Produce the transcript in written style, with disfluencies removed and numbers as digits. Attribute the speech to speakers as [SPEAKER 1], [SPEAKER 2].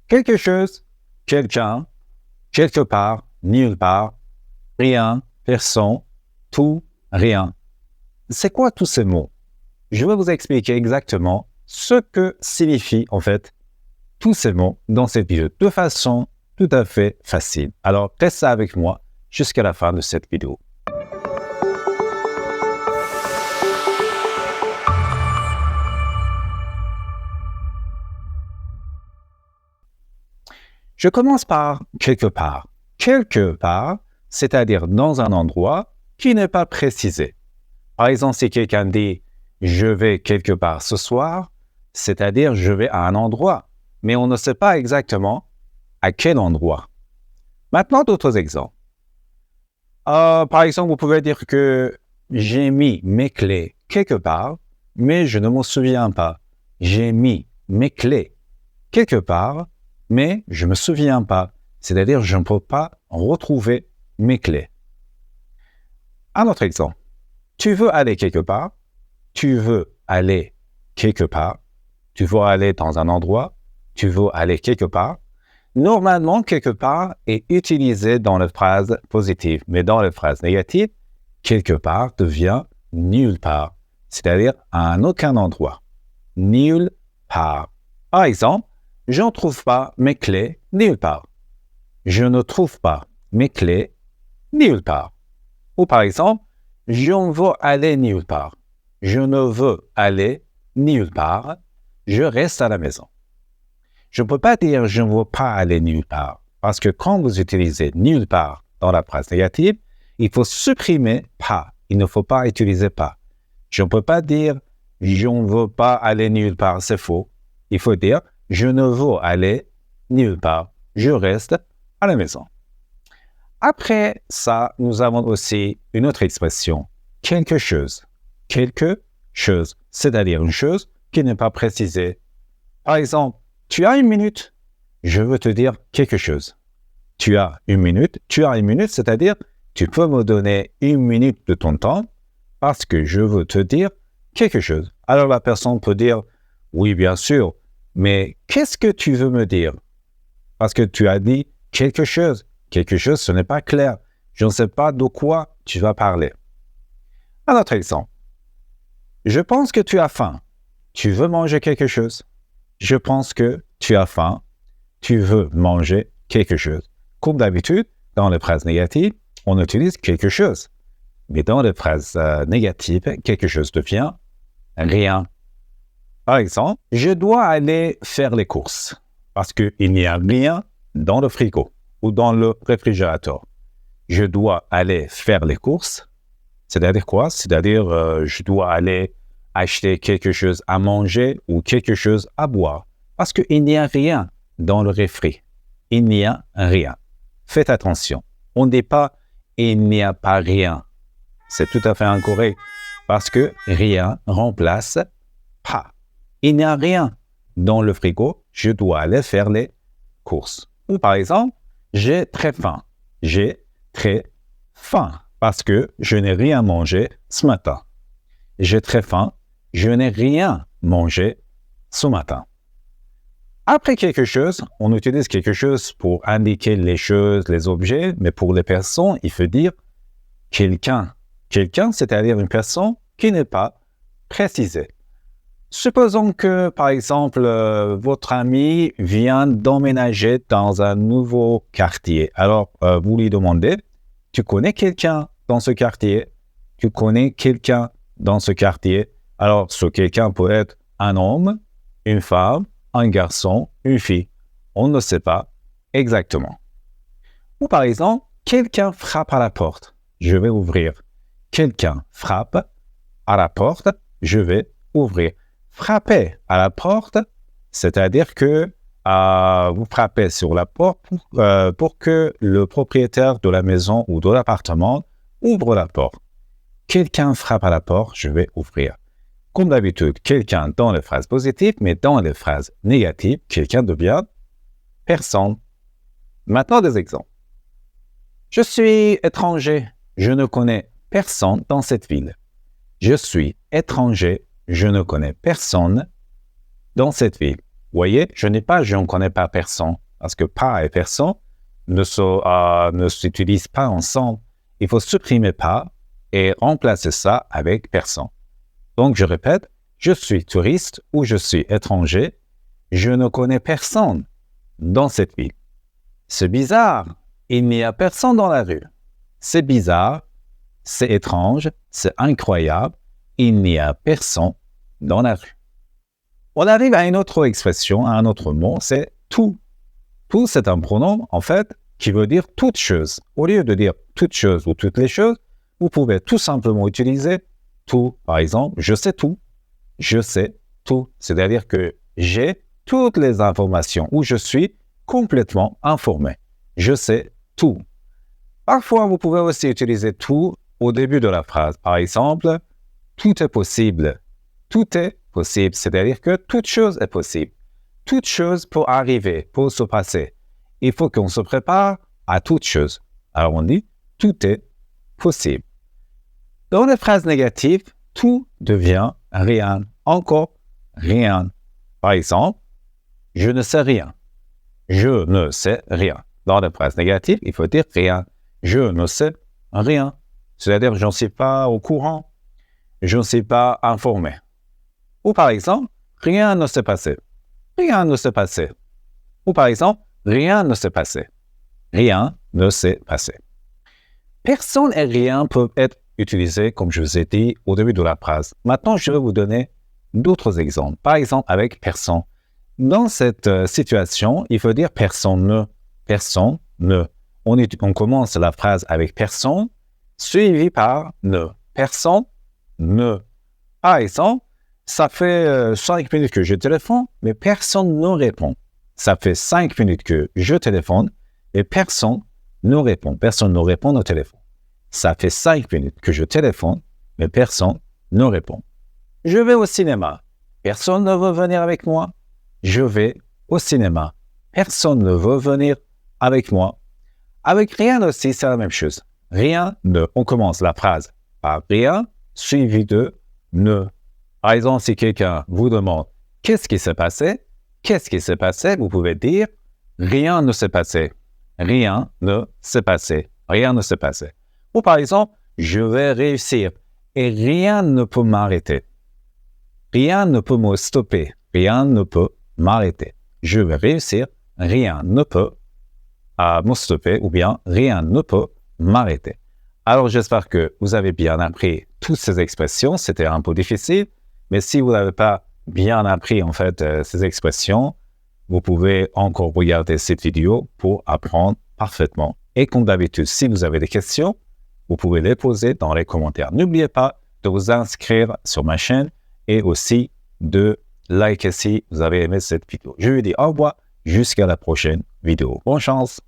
[SPEAKER 1] Quelque chose, quelqu'un, quelque part, nulle part, rien, personne, tout, rien. C'est quoi tous ces mots? Je vais vous expliquer exactement ce que signifient en fait tous ces mots dans cette vidéo de façon tout à fait facile. Alors, restez avec moi jusqu'à la fin de cette vidéo. Je commence par quelque part. Quelque part, c'est-à-dire dans un endroit qui n'est pas précisé. Par exemple, si quelqu'un dit « je vais quelque part ce soir », c'est-à-dire « je vais à un endroit », mais on ne sait pas exactement à quel endroit. Maintenant, d'autres exemples. Par exemple, vous pouvez dire que j'ai mis mes clés quelque part, mais je ne m'en souviens pas. J'ai mis mes clés quelque part, mais je ne me souviens pas. C'est-à-dire, je ne peux pas retrouver mes clés. Un autre exemple. Tu veux aller quelque part, tu veux aller quelque part, tu veux aller dans un endroit, tu veux aller quelque part. Normalement, quelque part est utilisé dans les phrases positives, mais dans les phrases négatives, quelque part devient nulle part, c'est-à-dire à aucun endroit. Nulle part. Par exemple, je ne trouve pas mes clés nulle part. Je ne trouve pas mes clés nulle part. Ou par exemple, je ne veux aller nulle part. Je ne veux aller nulle part. Je reste à la maison. Je ne peux pas dire je ne veux pas aller nulle part. Parce que quand vous utilisez nulle part dans la phrase négative, il faut supprimer pas. Il ne faut pas utiliser pas. Je ne peux pas dire je ne veux pas aller nulle part. C'est faux. Il faut dire je ne veux aller nulle part. Je reste à la maison. Après ça, nous avons aussi une autre expression. Quelque chose. Quelque chose. C'est-à-dire une chose qui n'est pas précisée. Par exemple, tu as une minute. Je veux te dire quelque chose. Tu as une minute, c'est-à-dire tu peux me donner une minute de ton temps parce que je veux te dire quelque chose. Alors la personne peut dire, oui, bien sûr, mais qu'est-ce que tu veux me dire? Parce que tu as dit quelque chose. Quelque chose, ce n'est pas clair. Je ne sais pas de quoi tu vas parler. Un autre exemple. Je pense que tu as faim. Tu veux manger quelque chose? Je pense que tu as faim. Tu veux manger quelque chose. Comme d'habitude, dans les phrases négatives, on utilise quelque chose. Mais dans les phrases négatives, quelque chose devient rien. Par exemple, je dois aller faire les courses parce qu'il n'y a rien dans le frigo ou dans le réfrigérateur. Je dois aller faire les courses. C'est-à-dire quoi? C'est-à-dire je dois aller acheter quelque chose à manger ou quelque chose à boire. Parce qu'il n'y a rien dans le réfri. Il n'y a rien. Faites attention. On ne dit pas « il n'y a pas rien ». C'est tout à fait incorrect parce que rien remplace pas. Il n'y a rien dans le frigo. Je dois aller faire les courses. Ou par exemple, j'ai très faim. J'ai très faim parce que je n'ai rien mangé ce matin. J'ai très faim. Je n'ai rien mangé ce matin. Après quelque chose, on utilise quelque chose pour indiquer les choses, les objets, mais pour les personnes, il faut dire quelqu'un. Quelqu'un, c'est-à-dire une personne qui n'est pas précisée. Supposons que, par exemple, votre ami vient d'emménager dans un nouveau quartier. Alors, vous lui demandez, tu connais quelqu'un dans ce quartier? Tu connais quelqu'un dans ce quartier? Alors, ce quelqu'un peut être un homme, une femme, un garçon, une fille. On ne sait pas exactement. Ou par exemple, quelqu'un frappe à la porte. Je vais ouvrir. Quelqu'un frappe à la porte. Je vais ouvrir. Frapper à la porte, c'est-à-dire que vous frappez sur la porte pour que le propriétaire de la maison ou de l'appartement ouvre la porte. Quelqu'un frappe à la porte, je vais ouvrir. Comme d'habitude, quelqu'un dans les phrases positives, mais dans les phrases négatives, quelqu'un devient personne. Maintenant, des exemples. Je suis étranger, je ne connais personne dans cette ville. Je suis étranger, je ne connais personne dans cette ville. Vous voyez, je ne connais pas personne, parce que pas et personne ne s'utilisent pas ensemble. Il faut supprimer pas et remplacer ça avec personne. Donc, je répète, je suis touriste ou je suis étranger. Je ne connais personne dans cette ville. C'est bizarre, il n'y a personne dans la rue. C'est bizarre, c'est étrange, c'est incroyable, il n'y a personne dans la rue. On arrive à une autre expression, à un autre mot, c'est tout. Tout, c'est un pronom, en fait, qui veut dire toute chose. Au lieu de dire toute chose ou toutes les choses, vous pouvez tout simplement utiliser tout. Par exemple, je sais tout. Je sais tout. C'est-à-dire que j'ai toutes les informations ou je suis complètement informé. Je sais tout. Parfois, vous pouvez aussi utiliser tout au début de la phrase. Par exemple, tout est possible. Tout est possible, c'est-à-dire que toute chose est possible. Toute chose peut arriver, peut se passer. Il faut qu'on se prépare à toute chose. Alors on dit, tout est possible. Dans les phrases négatives, tout devient rien, encore rien. Par exemple, je ne sais rien. Je ne sais rien. Dans les phrases négatives, il faut dire rien. Je ne sais rien. C'est-à-dire, je ne suis pas au courant. Je ne suis pas informé. Ou par exemple, rien ne s'est passé. Rien ne s'est passé. Ou par exemple, rien ne s'est passé. Rien ne s'est passé. Personne et rien peuvent être utilisés, comme je vous ai dit au début de la phrase. Maintenant, je vais vous donner d'autres exemples. Par exemple, avec personne. Dans cette situation, il faut dire personne ne. Personne ne. On commence la phrase avec personne, suivi par ne. Personne ne. Par exemple, ça fait 5 minutes que je téléphone, mais personne ne répond. Ça fait 5 minutes que je téléphone, et personne ne répond. Personne ne répond au téléphone. Ça fait 5 minutes que je téléphone, mais personne ne répond. Je vais au cinéma. Personne ne veut venir avec moi. Je vais au cinéma. Personne ne veut venir avec moi. Avec rien aussi, c'est la même chose. Rien ne. On commence la phrase par rien, suivi de ne. Par exemple, si quelqu'un vous demande « Qu'est-ce qui s'est passé ?» Qu'est-ce qui s'est passé? Vous pouvez dire « Rien ne s'est passé. » Rien ne s'est passé. Rien ne s'est passé. Ou par exemple « Je vais réussir et rien ne peut m'arrêter. » Rien ne peut me stopper. Rien ne peut m'arrêter. Je vais réussir, rien ne peut me stopper ou bien rien ne peut m'arrêter. Alors j'espère que vous avez bien appris toutes ces expressions. C'était un peu difficile. Mais si vous n'avez pas bien appris en fait ces expressions, vous pouvez encore regarder cette vidéo pour apprendre parfaitement. Et comme d'habitude, si vous avez des questions, vous pouvez les poser dans les commentaires. N'oubliez pas de vous inscrire sur ma chaîne et aussi de liker si vous avez aimé cette vidéo. Je vous dis au revoir jusqu'à la prochaine vidéo. Bonne chance!